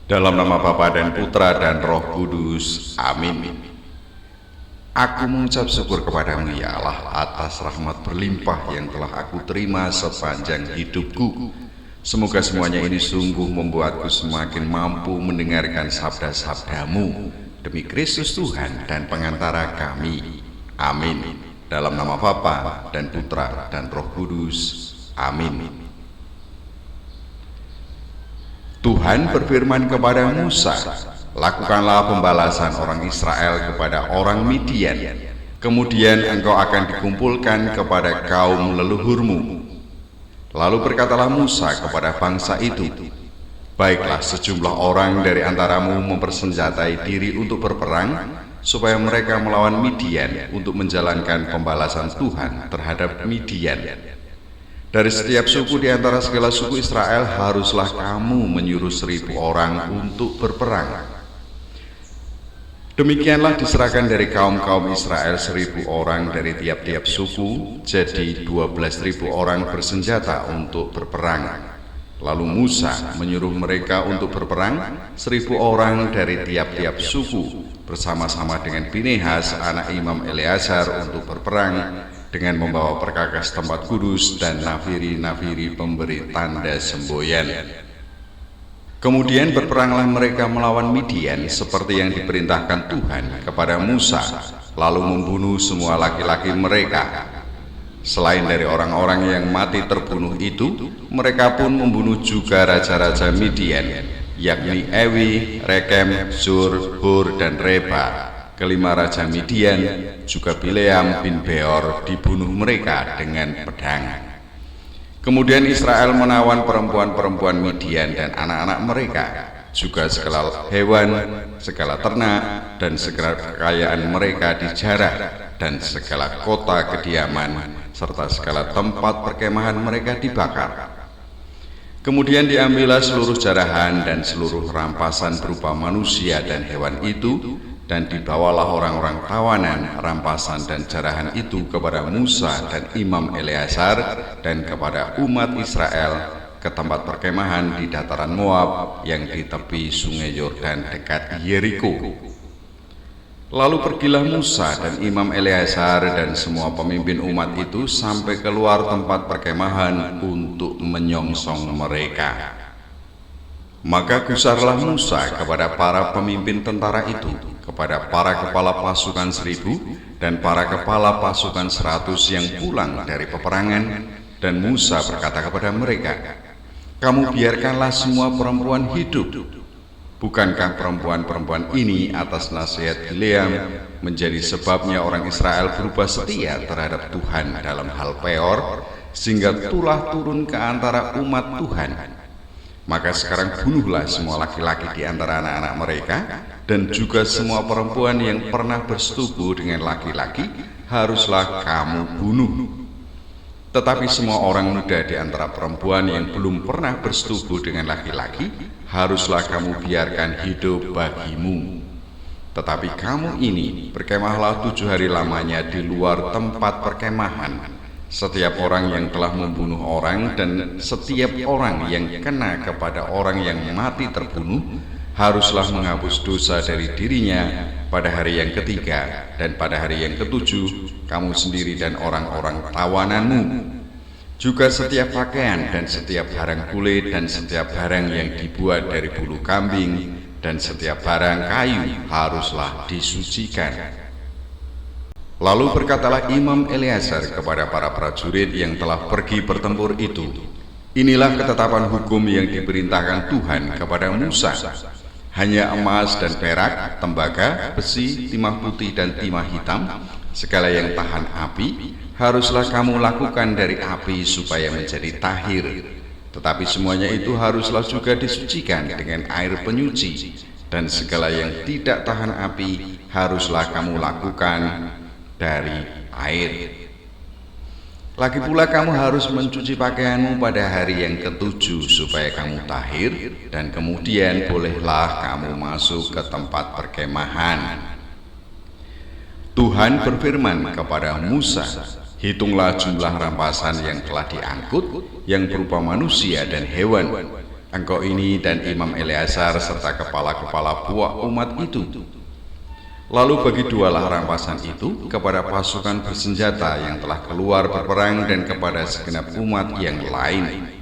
Dalam nama Bapa dan Putra dan Roh Kudus. Amin. Aku mengucap syukur kepadamu ya Allah atas rahmat berlimpah yang telah aku terima sepanjang hidupku. Semoga semuanya ini sungguh membuatku semakin mampu mendengarkan sabda-sabdamu demi Kristus Tuhan dan pengantara kami. Amin. Dalam nama Bapa dan Putra dan Roh Kudus. Amin. Tuhan berfirman kepada Musa, lakukanlah pembalasan orang Israel kepada orang Midian, kemudian engkau akan dikumpulkan kepada kaum leluhurmu. Lalu berkatalah Musa kepada bangsa itu, baiklah sejumlah orang dari antaramu mempersenjatai diri untuk berperang, supaya mereka melawan Midian untuk menjalankan pembalasan Tuhan terhadap Midian. Dari setiap suku di antara segala suku Israel haruslah kamu menyuruh 1000 orang untuk berperang. Demikianlah diserahkan dari kaum-kaum Israel 1000 orang dari tiap-tiap suku, jadi 12.000 orang bersenjata untuk berperang. Lalu Musa menyuruh mereka untuk berperang 1000 orang dari tiap-tiap suku, bersama-sama dengan Pinehas anak Imam Eleazar untuk berperang, dengan membawa perkakas tempat kudus dan nafiri-nafiri pemberi tanda semboyan. Kemudian berperanglah mereka melawan Midian seperti yang diperintahkan Tuhan kepada Musa, lalu membunuh semua laki-laki mereka. Selain dari orang-orang yang mati terbunuh itu, mereka pun membunuh juga raja-raja Midian, yakni Ewi, Rekem, Zur, Hur, dan Reba. Kelima raja Midian, juga Bileam bin Beor, dibunuh mereka dengan pedang. Kemudian Israel menawan perempuan-perempuan Midian dan anak-anak mereka, juga segala hewan, segala ternak, dan segala kekayaan mereka dijarah, dan segala kota kediaman, serta segala tempat perkemahan mereka dibakar. Kemudian diambillah seluruh jarahan dan seluruh rampasan berupa manusia dan hewan itu, dan dibawalah orang-orang tawanan, rampasan dan jarahan itu kepada Musa dan Imam Eleazar dan kepada umat Israel ke tempat perkemahan di dataran Moab yang di tepi sungai Yordan dekat Yeriko. Lalu pergilah Musa dan Imam Eleazar dan semua pemimpin umat itu sampai keluar tempat perkemahan untuk menyongsong mereka. Maka gusarlah Musa kepada para pemimpin tentara itu, kepada para kepala pasukan 1000 dan para kepala pasukan 100 yang pulang dari peperangan, dan Musa berkata kepada mereka, kamu biarkanlah semua perempuan hidup. Bukankah perempuan-perempuan ini atas nasihat Bileam menjadi sebabnya orang Israel berubah setia terhadap Tuhan dalam hal Peor, sehingga tulah turun ke antara umat Tuhan? Maka sekarang bunuhlah semua laki-laki di antara anak-anak mereka, dan juga semua perempuan yang pernah bersetubuh dengan laki-laki haruslah kamu bunuh. Tetapi semua orang muda di antara perempuan yang belum pernah bersetubuh dengan laki-laki haruslah kamu biarkan hidup bagimu. Tetapi kamu ini berkemahlah 7 hari lamanya di luar tempat perkemahan, setiap orang yang telah membunuh orang dan setiap orang yang kena kepada orang yang mati terbunuh haruslah menghapus dosa dari dirinya pada hari yang ketiga, dan pada hari yang ketujuh kamu sendiri dan orang-orang tawananmu. Juga setiap pakaian dan setiap barang kulit dan setiap barang yang dibuat dari bulu kambing dan setiap barang kayu haruslah disucikan. Lalu berkatalah Imam Eleazar kepada para prajurit yang telah pergi bertempur itu, inilah ketetapan hukum yang diperintahkan Tuhan kepada Musa. Hanya emas dan perak, tembaga, besi, timah putih dan timah hitam, segala yang tahan api, haruslah kamu lakukan dari api supaya menjadi tahir. Tetapi semuanya itu haruslah juga disucikan dengan air penyuci, dan segala yang tidak tahan api haruslah kamu lakukan dari air. Lagi pula kamu harus mencuci pakaianmu pada hari yang ketujuh supaya kamu tahir, dan kemudian bolehlah kamu masuk ke tempat perkemahan. Tuhan berfirman kepada Musa, hitunglah jumlah rampasan yang telah diangkut, yang berupa manusia dan hewan. engkau ini dan Imam Eleazar serta kepala-kepala buah umat itu. Lalu bagi dualah rampasan itu kepada pasukan bersenjata yang telah keluar berperang dan kepada segenap umat yang lain.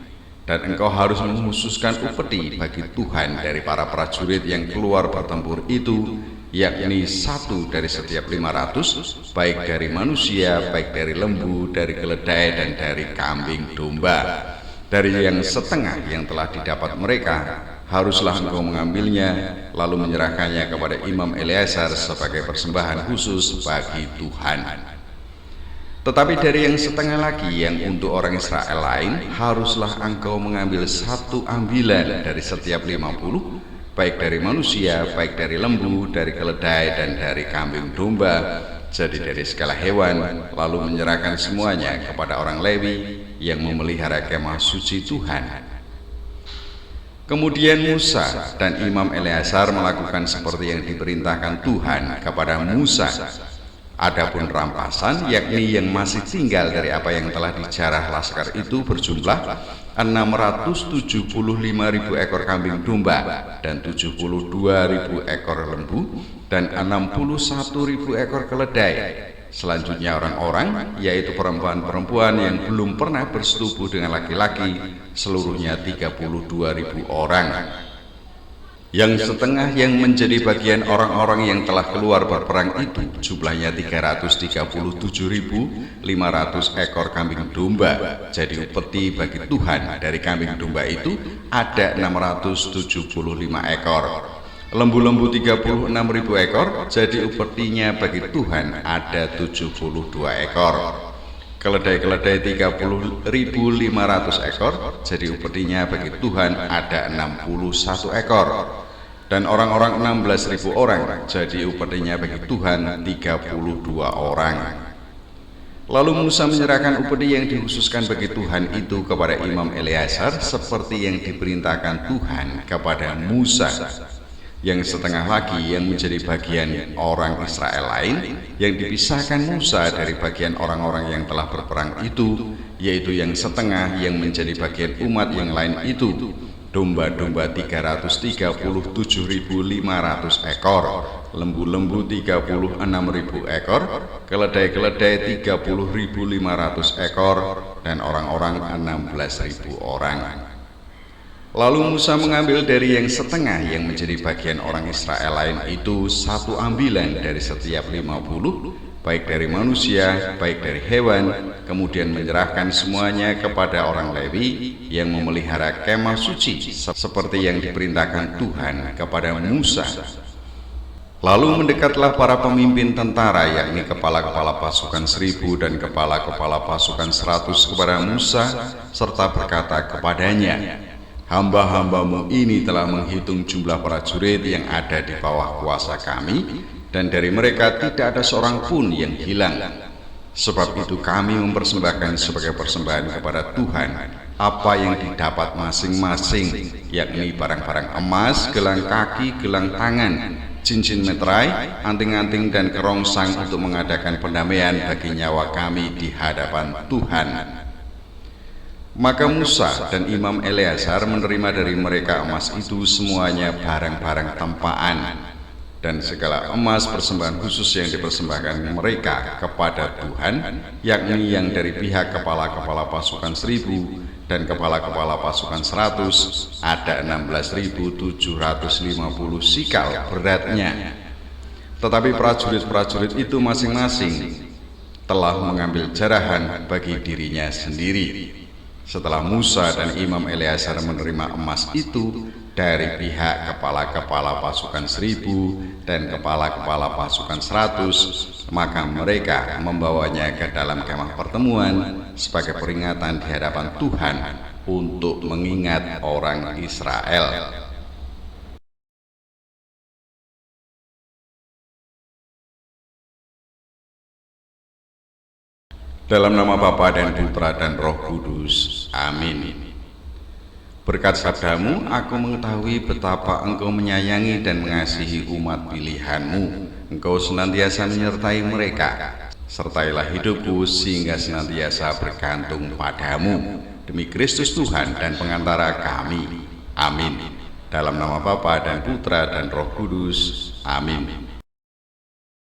Dan engkau harus menghususkan upeti bagi Tuhan dari para prajurit yang keluar bertempur itu, yakni 1 dari setiap 500, baik dari manusia, baik dari lembu, dari keledai, dan dari kambing domba. Dari yang setengah yang telah didapat mereka, haruslah engkau mengambilnya, lalu menyerahkannya kepada Imam Eleazar sebagai persembahan khusus bagi Tuhan. Tetapi dari yang setengah lagi yang untuk orang Israel lain, haruslah engkau mengambil 1 ambilan dari setiap 50, baik dari manusia, baik dari lembu, dari keledai, dan dari kambing domba, jadi dari segala hewan, lalu menyerahkan semuanya kepada orang Lewi yang memelihara kemah suci Tuhan. Kemudian Musa dan Imam Eleazar melakukan seperti yang diperintahkan Tuhan kepada Musa. Adapun rampasan, yakni yang masih tinggal dari apa yang telah dijarah laskar itu, berjumlah 675.000 ekor kambing domba dan 72.000 ekor lembu dan 61.000 ekor keledai. Selanjutnya orang-orang, yaitu perempuan-perempuan yang belum pernah bersetubuh dengan laki-laki, seluruhnya 32.000 orang. Yang setengah yang menjadi bagian orang-orang yang telah keluar berperang itu, jumlahnya 337.500 ekor kambing domba, jadi upeti bagi Tuhan. Dari kambing domba itu ada 675 ekor. Lembu-lembu 36.000 ekor, jadi upetinya bagi Tuhan ada 72 ekor. Keledai-keledai 30.500 ekor, jadi upetinya bagi Tuhan ada 61 ekor. Dan orang-orang 16.000 orang, jadi upetinya bagi Tuhan 32 orang. Lalu Musa menyerahkan upeti yang dikhususkan bagi Tuhan itu kepada Imam Eleazar seperti yang diperintahkan Tuhan kepada Musa. Yang setengah lagi yang menjadi bagian orang Israel lain, yang dipisahkan Musa dari bagian orang-orang yang telah berperang itu, yaitu yang setengah yang menjadi bagian umat yang lain itu, domba-domba 337.500 ekor, lembu-lembu 36.000 ekor, keledai-keledai 30.500 ekor, dan orang-orang 16.000 orang. Lalu Musa mengambil dari yang setengah yang menjadi bagian orang Israel lain itu 1 ambilan dari setiap 50, baik dari manusia, baik dari hewan, kemudian menyerahkan semuanya kepada orang Lewi yang memelihara kemah suci, seperti yang diperintahkan Tuhan kepada Musa. Lalu mendekatlah para pemimpin tentara, yakni kepala-kepala pasukan 1.000 dan kepala-kepala pasukan 100 kepada Musa, serta berkata kepadanya, hamba-hambamu ini telah menghitung jumlah prajurit yang ada di bawah kuasa kami, dan dari mereka tidak ada seorang pun yang hilang. Sebab itu kami mempersembahkan sebagai persembahan kepada Tuhan apa yang didapat masing-masing, yakni barang-barang emas, gelang kaki, gelang tangan, cincin meterai, anting-anting, dan kerongsang untuk mengadakan pendamaian bagi nyawa kami di hadapan Tuhan. Maka Musa dan Imam Eleazar menerima dari mereka emas itu semuanya barang-barang tempaan, dan segala emas persembahan khusus yang dipersembahkan mereka kepada Tuhan, yakni yang dari pihak kepala-kepala pasukan 1.000 dan kepala-kepala pasukan 100 ada 16.750 sikal beratnya. Tetapi prajurit-prajurit itu masing-masing telah mengambil jarahan bagi dirinya sendiri. Setelah Musa dan Imam Eleazar menerima emas itu dari pihak kepala-kepala pasukan 1.000 dan kepala-kepala pasukan 100, maka mereka membawanya ke dalam kemah pertemuan sebagai peringatan di hadapan Tuhan untuk mengingat orang Israel. Dalam nama Bapa dan Putra dan Roh Kudus. Amin. Berkat sabdamu, aku mengetahui betapa engkau menyayangi dan mengasihi umat pilihanmu. Engkau senantiasa menyertai mereka. Sertailah hidupku sehingga senantiasa bergantung padamu. Demi Kristus Tuhan dan pengantara kami. Amin. Dalam nama Bapa dan Putra dan Roh Kudus. Amin.